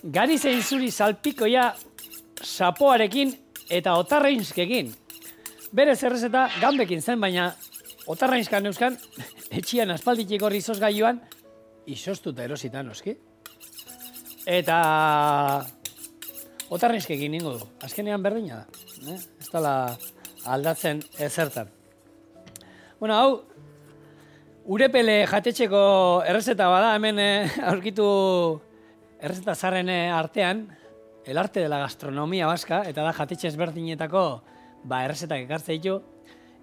Gari zein zuri salpikoia sapoarekin eta otarreinskekin. Bere zerrezeta ganbekin zen, baina otarreinskan euskan, etxian aspalditik horri izosgailuan, izostuta erosita noski. Eta otarreinskekin ningo du. Azkenean berdina da. Ez dala aldatzen ezertan. Bueno, hau, urepele jatetxeko errezeta bada, hemen aurkitu errezeta zarren artean, el arte de la gastronomia vasca, eta da jatetxe ezberdinetako errezetak ekartze ditu.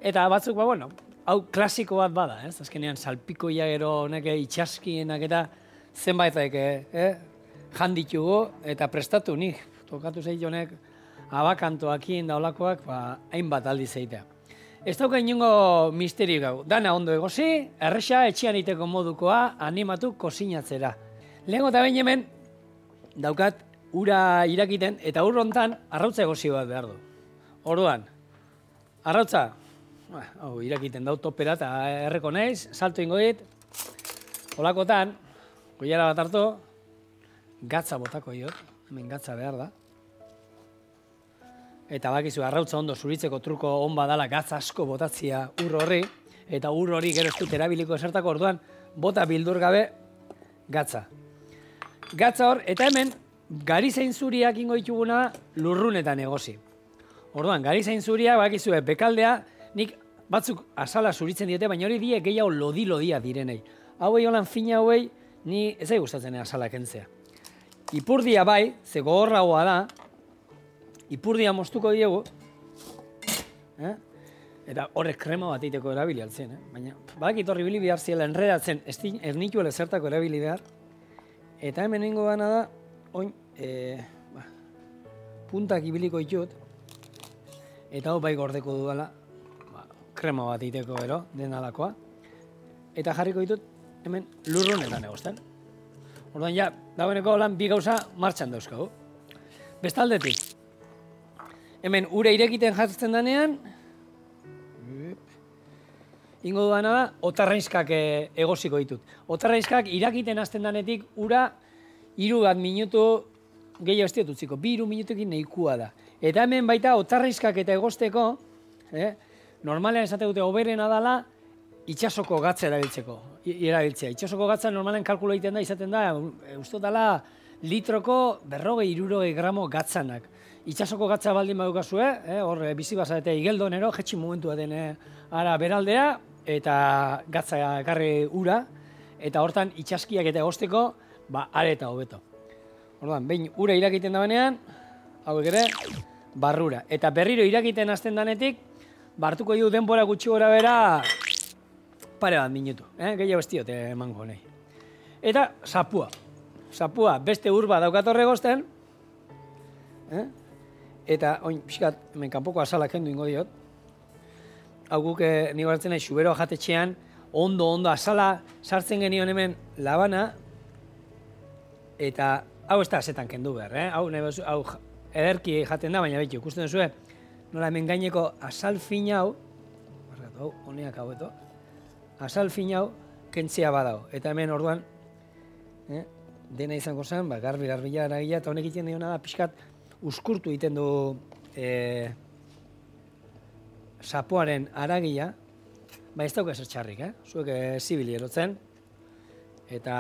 Eta batzuk, bueno, hau klasiko bat bada, ez? Azkenean salpikoia gero honek itxaskienak eta zenbaitek janditugu eta prestatu nik. Tokatu zeitu honek abakantoakin daulakoak, hainbat aldiz zeitea. Ez dauka inongo misterio gau. Dana ondo egosi, erresa etxean iteko modukoa animatu kozinatzera. Lehengo eta behin hemen daukat ura irakiten eta ur hontan arrautza egosi bat behar du. Orduan, arrautza, irakiten dau topera eta erreko naiz, salto ingo dit, holakotan, goiara bat hartu, gatza botako diot, hemen gatza behar da. Eta bakizu, arrautza ondo zuritzeko truko on badala gatza asko botatzia ur horri, eta ur hori gero ez dut erabiliko esertako, orduan, bota bildur gabe gatza. Gatza hor, eta hemen, gari zein zuriak ingo dituguna lurrunetan egosi. Orduan, gari zein zuriak, bakizue, bekaldea, nik batzuk azala zuritzen diote, baina hori die gehiago lodi-lodia direnei. Hauei holan fina hauei, ni ez da gustatzen azala kentzea. Ipurdia bai, ze gogorragoa da, ipurdia moztuko diegu, eta horrek krema bat iteko erabili altzen, baina badakit horri bili behar ziela enredatzen, ez nituela zertako erabili behar, eta hemen nengo gana da, oin, puntak ibiliko ditut, eta hau bai gordeko dudala, krema bat iteko ero, denalakoa, eta jarriko ditut hemen lurrunetan egozten. Orduan ja, dagoeneko lan bi gauza martxan dauzkagu. Bestaldetik, hemen ura irekiten jartzen danean, ingo duana da, otarrainskak egosiko ditut. Otarrainskak irakiten hasten danetik ura 3 bat minutu gehiago ez diot utziko, 2-3 minutukin nahikoa da. Eta hemen baita otarrainskak eta egosteko, normalean esate dute oberena dala, itxasoko gatza erabiltzea. Itxasoko gatza normalen kalkulo egiten da, izaten da, uste dala litroko 40-60 gramo gatzanak. Itxasoko gatza baldin badukazue, hor bizi bazarete igeldonero, jetxin momentu baten ara beraldea, eta gatza ekarri ura, eta hortan itxaskiak eta egosteko, are eta hobeto. Orduan, behin ura irakiten da benean, hauek ere, barrura. Eta berriro irakiten hasten danetik, hartuko du denbora gutxi gora bera, pare bat minutu, gehiago ez diote emango nahi. Eta sapua. Sapua beste ur bat daukatorre egozten, eta oin pixkat, hemen kanpoko azalak kendu ingo diot. Hau guk nire hartzen nahi, xuberoa jatetxean, ondo azala sartzen genion hemen labana, eta hau ez da azetan kendu behar, hau ederki jaten da, baina behitu, ikusten duzue, nola hemen gaineko azal fin hau, honeak hau eto, azal fin hau kentzea badau, eta hemen orduan, dena izango zen, garbi-garbila eragila, eta honek egiten diona da, pixkat, uskurtu egiten du sapoaren aragila, ez dauka ezer txarrik, zuek zibili erotzen, eta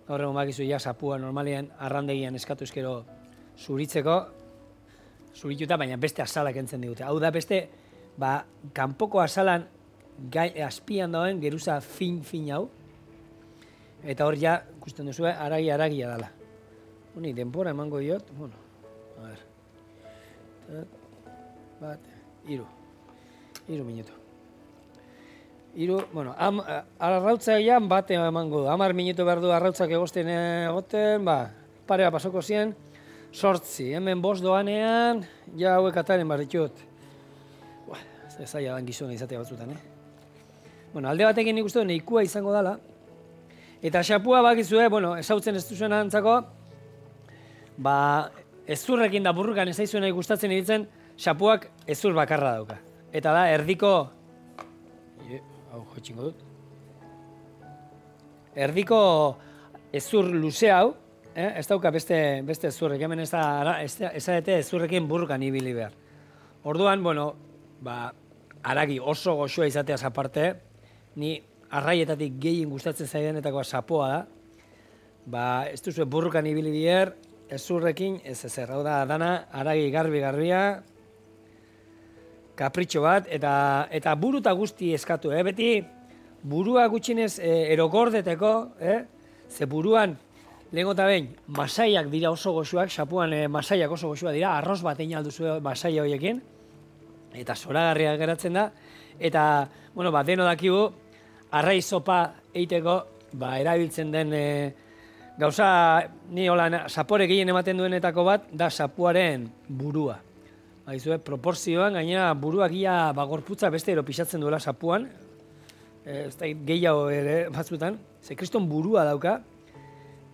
gaur egun bakizu ja sapua normalean arrandegian eskatu eskero zuritzeko, zurituta, baina beste azalak entzen digute. Hau da beste, kanpoko azalan azpian dauen geruza fin hau, eta hor ja, ikusten duzue, aragia dela. Honi, denbora emango diot, bueno, a ver, bat, 3 minutu. Bueno, arrautza egian bat emango du, 10 minutu behar du arrautzak egosten egoten, parea pasoko zien, 8, hemen 5 doanean, ja hauek ataren barritut. Ez zaila dan gizona izatea batzutan, Bueno, alde batekin nik uste du nahikoa izango dela, eta xapua bakizue, ezautzen ez duzuen antzako, ezurrekin da burrukan ez zaizuena ikustatzen iritzen, xapuak ezur bakarra dauka. Eta da, erdiko, hau jotxingo dut, erdiko ezur luze hau, ez dauka beste zurrek, hemen ez da zurrekin burrukan ibili behar. Orduan, bueno, haragi oso goxoa izateaz aparte, ni arraietatik gehien gustatzen zaidenetako sapoa da, ez duzu burrukan ibili behar, ez zurrekin, ez ezer, hau da, dana, haragi garbia, kapritxo bat, eta buruta guzti eskatu, beti burua gutxinez erokordeteko, ze buruan, lehenko eta behin, masaiak dira oso goxuak, sapuan masaiak oso goxuak dira, arroz bat egin alduzu masaia horiekin, eta zoragarriak geratzen da, eta, bueno, deno dakigu, arrai sopa eiteko, erabiltzen den gauza, ni hola, sapore gehien ematen duenetako bat, da sapuaren burua. Proporzioan, gainera buruak ia gorputza beste ero pixatzen duela sapuan, ez da gehiago ere batzutan, ze kriston burua dauka,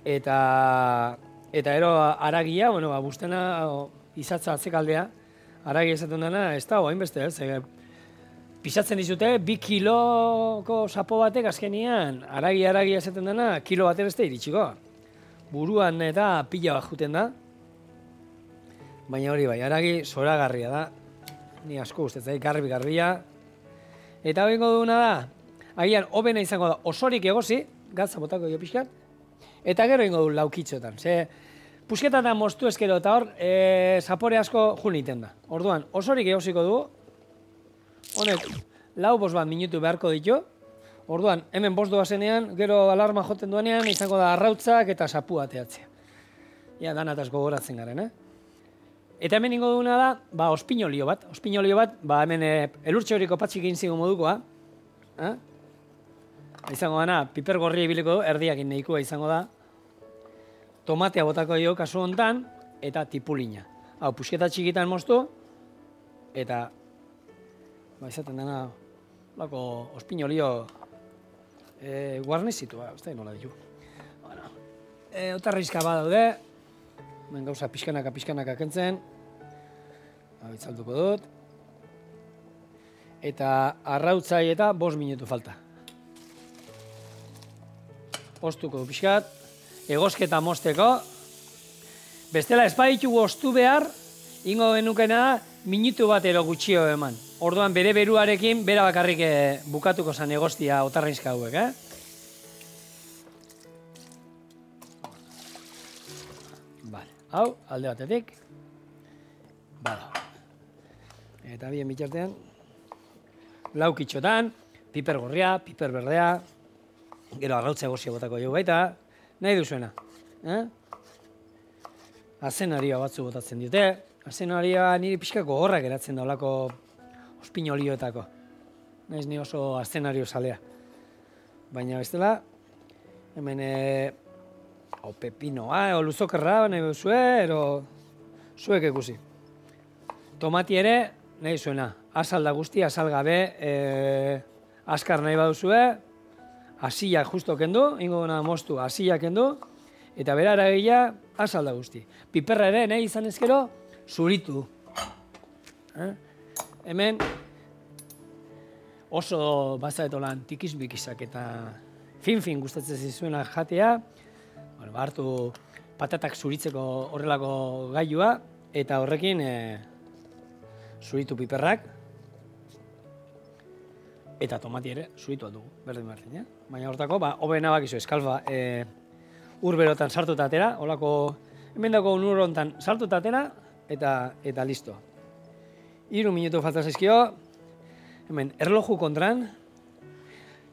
eta ero haragia, bueno, bustena izatza atzekaldea, haragia esaten dena, ez da, hain beste, pixatzen dizute, 2 kiloko sapo batek azkenian, haragia esaten dena, kilo baten ez da iritsiko. Buruan eta pila bat juten da, baina hori bai, haragi zoragarria da, ni asko ustetzai, garbia, eta bengo duguna da, agian hobena izango da osorik egozi, gatza botako jo pixkat, eta gero ingo du laukitxotan, ze pusketan da moztu eskero eta hor, zapore asko jun iten da. Orduan, osorik egoziko dugu, honek, 4-5 bat minutu beharko ditu, orduan, hemen 5 doazenean, gero alarma joten duanean, izango da arrautzak eta sapua ateatzea. Ja, danataz gogoratzen garen, Eta hemen ingo duguna da, ospinolio bat, hemen elurtxe horiko patxik egin zigo modukoa, izango dana, piper gorria ibiliko du, erdiakin nahikoa izango da, tomatea botako dio kasu hontan, eta tipulina. Hau, pusketa txikitan moztu, eta, izaten dena, lako ospinolio guarnizitua, ez da nola ditu. Otarrizka bat daude, hemen gauza pixkanaka kentzen, itzalduko dut, eta arrautzai eta 5 minutu falta. Ostuko du pixkat, egozketa mozteko, bestela espaditugu ostu behar, ingo genukena minutu bat ero gutxio eman. Orduan bere beruarekin, bera bakarrik bukatuko zan egoztia otarrizka hauek, Hau, alde batetik. Eta bien bitartean, laukitxotan, piper gorria, piper berdea, gero arrautza egozia botako jo baita, nahi duzuena. Azenaria batzu botatzen dute, azenaria niri pixkako horrak eratzen da olako ospinolioetako. Naiz ni oso azenario zalea. Baina bestela, hemen pepinoa, luzokerra, nahi duzue, zuek ikusi. Tomati ere, nahi zuena, azal da guzti, azal gabe, azkar nahi baduzue, asiak justo kendu, ingo duna moztu, asiak kendu, eta bera eragila, azal da guzti. Piperra ere, nahi izan ezkero, zuritu. Hemen, oso bazaretolan tikizbikizak eta fin gustatzen zizuena jatea, hartu patatak zuritzeko horrelako gailua, eta horrekin zuritu piperrak, eta tomati ere zuritu aldugu, berdin. Baina hortako, hobena bakizu eskalfa urberotan sartuta atera, holako, hemen dago unur hontan sartuta atera, eta listo. 3 minutu falta zaizkio, hemen erloju kontran,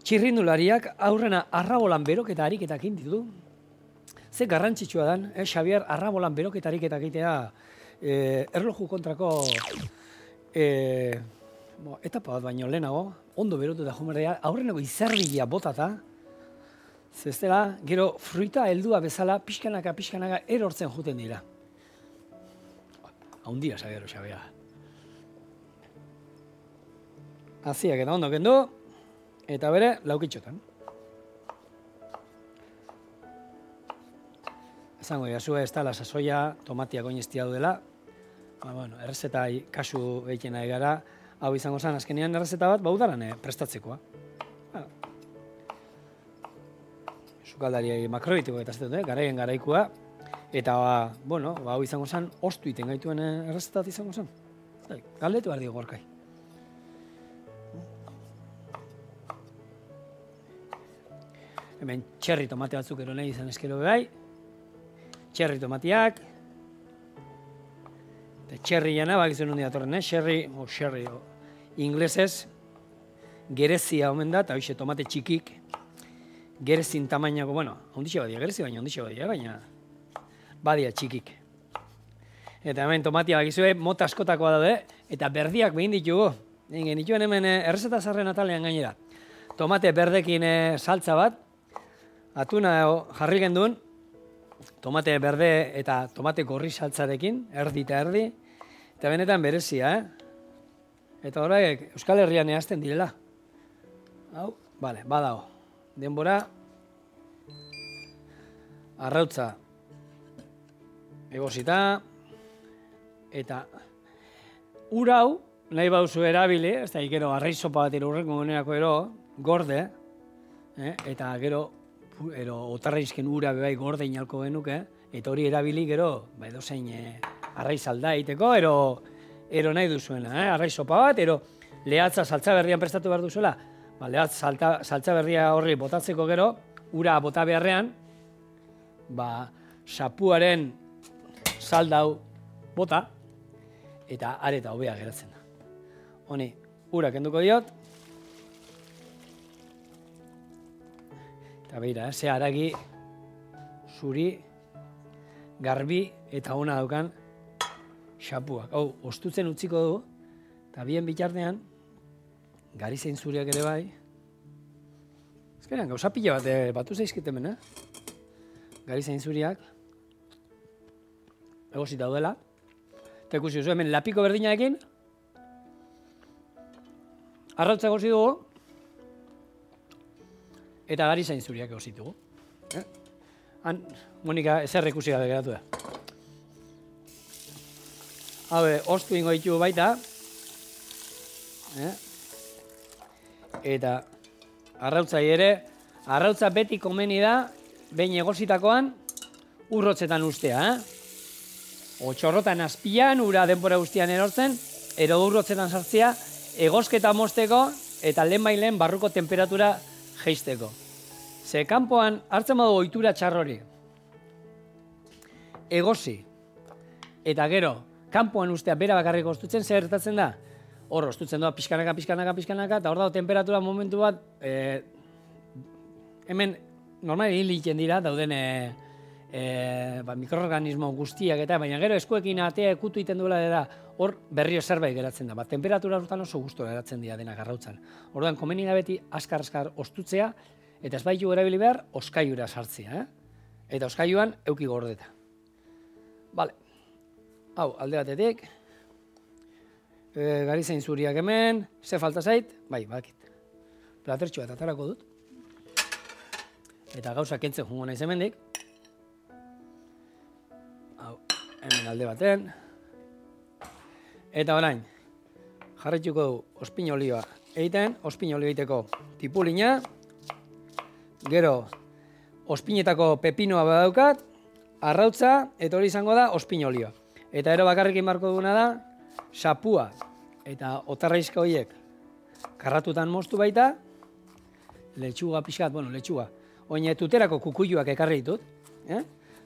txirrindulariak aurrena arrabolan beroketa ariketak inditu. Ze garrantzitsua dan, Xabier, arrabolan beroketa ariketak egitea erloju kontrako etapa bat baino lehenago, ondo berotu da jomerdea, aurreneko izerdia botata, zestela, gero fruita heldua bezala, pixkanaka erortzen juten dira. Haundia, Xabier. Aziak eta ondo kendu, eta bere laukitxotan. Ezango jasue ez dala sasoia, tomatiak oineztia dudela. Errezeta kasu egiten ari gara, hau izango zen azkenean errezeta bat, udaran prestatzekoa. Sukaldari makrobitiko eta zaten, garaien garaikua. Eta, bueno, hau izango zen, ostu iten gaituen errezetat izango zen. Galdetu behar dio Gorkai. Hemen txerri tomate batzuk ero nahi izan eskero bai. Txerri tomatiak. Eta txerri jana, bakizu nondi datorren, Txerri, inglesez, gerezia omen da, eta hoxe tomate txikik, gerezin tamainako, bueno, ondixe badia, gerezi baina ondixe badia, baina badia txikik. Eta hemen tomatia bakizue, mota askotakoa daude, eta berdiak behin ditugu. Genituen hemen errezeta zarren atalean gainera. Tomate berdekin saltza bat, atuna jarri gendun, tomate berde eta tomate gorri saltzarekin, erdi eta erdi, eta benetan berezia, Eta horrek Euskal Herrian ehazten direla. Hau, bale, badago. Denbora, arrautza egosita, eta ura hau, nahi bauzu erabili, ez da, gero arraiz sopa bat urreko gonerako ero, gorde, eta gero, otarraizken ura bebai gorde inalko genuke, eta hori erabili gero, edozein arraiz alda egiteko, ero nahi duzuena, arraiz sopa bat, ero lehatza saltza berrian prestatu behar duzuela, lehatza saltza berria horri botatzeko gero, ura bota beharrean, sapuaren saldau bota, eta areta hobea geratzen da. Honi, ura kenduko diot, eta behira, ze haragi, zuri, garbi eta ona daukan xapuak. Hau, ostutzen utziko du, eta bien bitartean, garizein zuriak ere bai. Ezkenean, gauza pila bat batu zaizkitemen, garizein zuriak. Egosit daudela. Eta ikusi duzu, hemen lapiko berdinaekin. Arrautza egosi dugu. Eta garizein zuriak egosit dugu. Han, Monika, ezer ikusi gabe geratu da. Habe, ostu ingo ditugu baita. Eta arrautzai ere, arrautza beti komeni da, behin egositakoan, urrotzetan ustea. Otxorrotan azpian, ura denbora guztian erortzen, ero urrotzetan sartzea, egosketa mozteko, eta lehen barruko temperatura jeisteko. Ze kanpoan hartzen badu ohitura txarrori. Egosi. Eta gero, kanpoan ustea bera bakarrik ostutzen, zer gertatzen da? Hor, ostutzen doa pixkanaka, eta hor dago temperatura momentu bat, hemen normal hiliten dira, dauden mikroorganismo guztiak eta, baina gero eskuekin atea ekutu iten duela da, hor berrio zerbait geratzen da. Temperatura horretan oso gustora geratzen dira denak arrautzan. Orduan, komeni da beti askar ostutzea, eta ez baitu erabili behar, oskaiura sartzea. Eta oskaiuan euki gordeta. Bale. Hau, alde batetik. Garizein zuriak hemen. Ze falta zait? Bai, bakit. Platertxoa eta atarako dut. Eta gauza kentzen jungo naiz hemendik. Hau, hemen alde baten. Eta orain, jarraituko du ospin olioa egiten. Ospin olioa egiteko tipulina. Gero, ospinetako pepinoa badaukat. Arrautza, eta hori izango da ospin olioa. Eta ero bakarrikin barko duguna da, sapua eta otarraizka horiek karratutan moztu baita, letxuga pixkat, bueno, letxuga, oine tuterako kukuiluak ekarri ditut,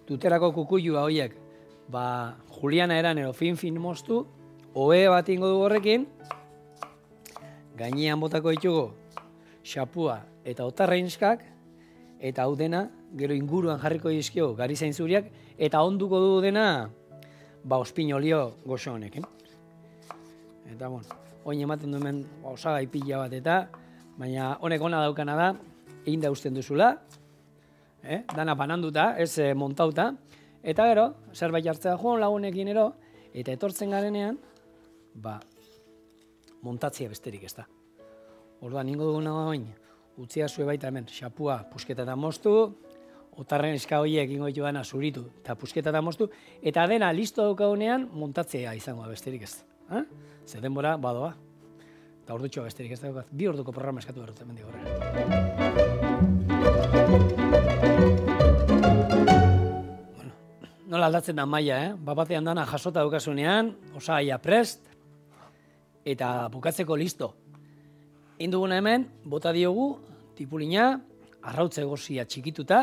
tuterako kukuilua horiek, juliana eran ero fin moztu, ohe bat ingo du horrekin, gainean botako ditugu sapua eta otarraizkak, eta hau dena, gero inguruan jarriko dizkio garizain zuriak, eta onduko du dena, ospin olio goxo honekin. Eta, bueno, oin ematen du hemen osagai pila bat eta, baina honek ona daukana da, egin da usten duzula, dana bananduta, ez montauta, eta gero, zerbait hartzea joan lagunekin ero, eta etortzen garenean, montatzea besterik ez da. Orduan, ningo duguna oin, utzia zue baita hemen, xapua pusketa eta moztu, otarren eska horiek ingo ditu dana zuritu eta pusketa eta moztu, eta dena listo daukagunean montatzea izango da besterik ez. Ze denbora badoa. Eta ordutxoa besterik ez daukat. 2 orduko programa eskatu behar dut hemen digorren. Bueno, nola aldatzen da maila, Bapatean dana jasota daukasunean, osagaia prest, eta bukatzeko listo. Induguna hemen, bota diogu, tipulina, arrautza egozia txikituta,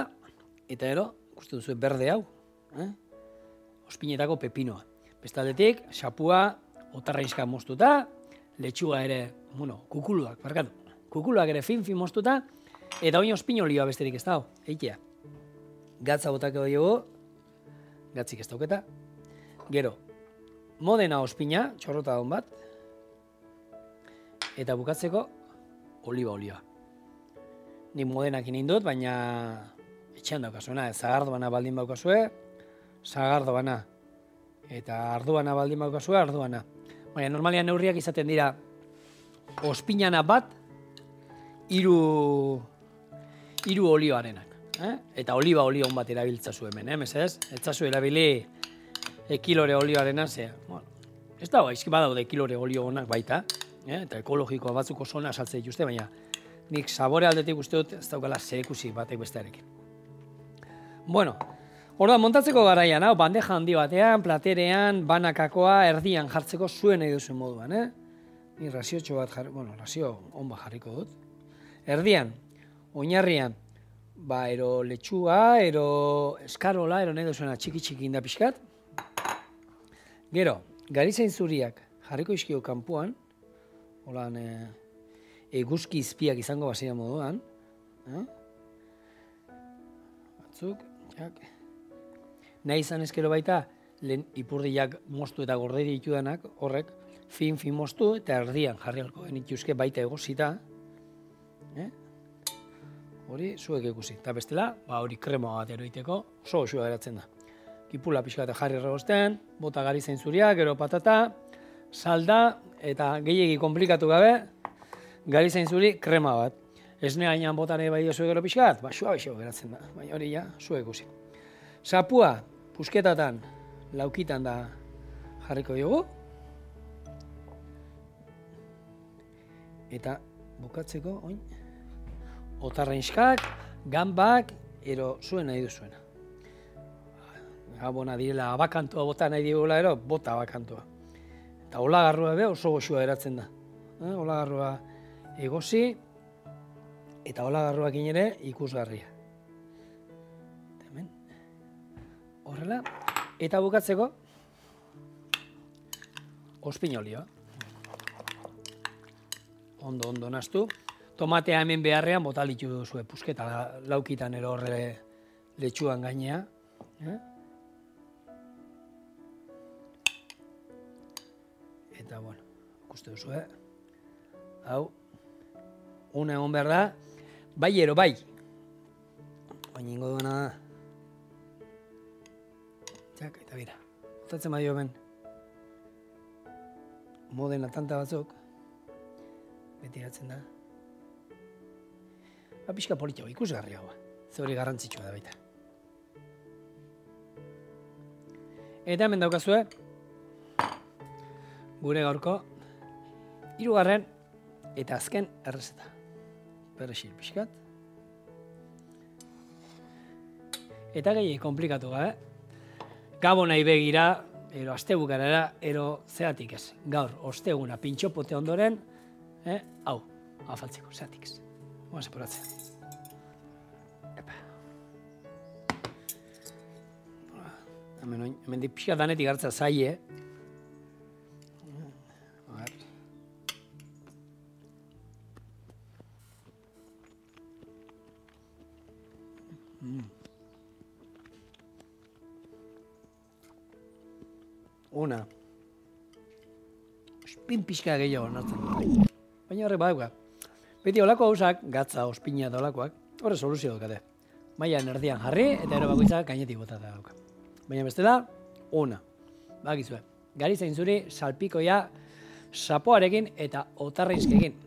eta ero, ikusten duzu berde hau, ospinetako pepinoa. Bestaldetik, xapua, otarrainska moztuta, letxuga ere, kukuluak, barkatu. Kukuluak ere fin moztuta, eta oin ospinolioa besterik ez dago, eitea. Gatza botako diogu, gatzik ez dauketa. Gero, modena ospina, txorrota hon bat, eta bukatzeko, oliba olioa. Nik modenak inindut, baina etxean daukasuena, zagardoana baldin baukazue, zagardoana. Eta arduana baldin baukazue, arduana. Baina normalian neurriak izaten dira ospinana bat, hiru olioarenak. Eta oliba olio hon bat erabiltzazu hemen, mesez? Etzazu erabili kilore olioarena, ez dago, izki badaude kilore olio honak baita, eta ekologikoa batzuk oso ona saltze dituzte, baina nik sabore aldetik uste dut ez daukala zerikusi batek bestearekin. Bueno, orduan montatzeko garaian, bandeja handi batean, platerean, banakakoa, erdian jartzeko zuen nahi duzuen moduan, Ni rasiotxo bat rasio on bat jarriko dut. Erdian, oinarrian, ero letxuga, ero eskarola, ero nahi duzuena txiki inda pixkat. Gero, garizain zuriak jarriko izkio kanpuan, holan eguzki izpiak izango bazia moduan. Batzuk, nahi izan ezkero baita, lehen ipurdiak moztu eta gorde ditudanak, horrek, fin moztu eta erdian jarri alko genituzke baita egozita. Hori zuek ikusi. Eta bestela, hori krema bat eroiteko, oso osua geratzen da. Kipula pixka eta jarri erregosten, bota garizain zuriak, gero patata, salda, eta gehiegi komplikatu gabe, garizain zuri krema bat. Esne hainan bota nahi bai zuek gero pixkat, sua geratzen da, baina hori ja, zuek ikusi. Sapua, pusketatan, laukitan da jarriko dugu. Eta bukatzeko, oin, otarrainskak, gambak, ero zuen nahi duzuena. Gabona direla abakantua bota nahi digula ero, bota abakantua. Eta olagarrua be oso goxua eratzen da. Olagarrua egozi, eta olagarruakin ere ikusgarria. Hemen, horrela, eta bukatzeko, ospinolioa. Ondo naztu. Tomatea hemen beharrean bota litu duzue pusketa laukitan ero horre letxuan gainea. Eta, ikuste duzu, hau, una egon behar da, bai ero bai. Baina ingo duena da. Txak, eta bira, botatzen badio hemen. Modena tanta batzuk. Betiratzen da. Pixka polita, ikusgarria hau. Ze hori garrantzitsua da baita. Eta hemen daukazue, gure gaurko, 3. eta azken errezeta. Perexil pixkat. Eta gehi komplikatu gabe. Gabo nahi begira, ero astebukarara, ero zeatik ez. Gaur, osteguna pintxopote ondoren, hau, afaltzeko, zeatik ez. Guaz eporatzen. Hemen pixka danetik hartza zaie. Una. Ospin pixka gehiago nartzen dut. Baina horrek badauka. Beti olako hausak, gatza, ospina eta olakoak, horre soluzio daukate. Mailan erdian jarri eta ero bakoitzak gainetik botata dauka. Baina bestela, ona. Bakizue, garizain zuri salpikoia sapoarekin eta otarraizkekin.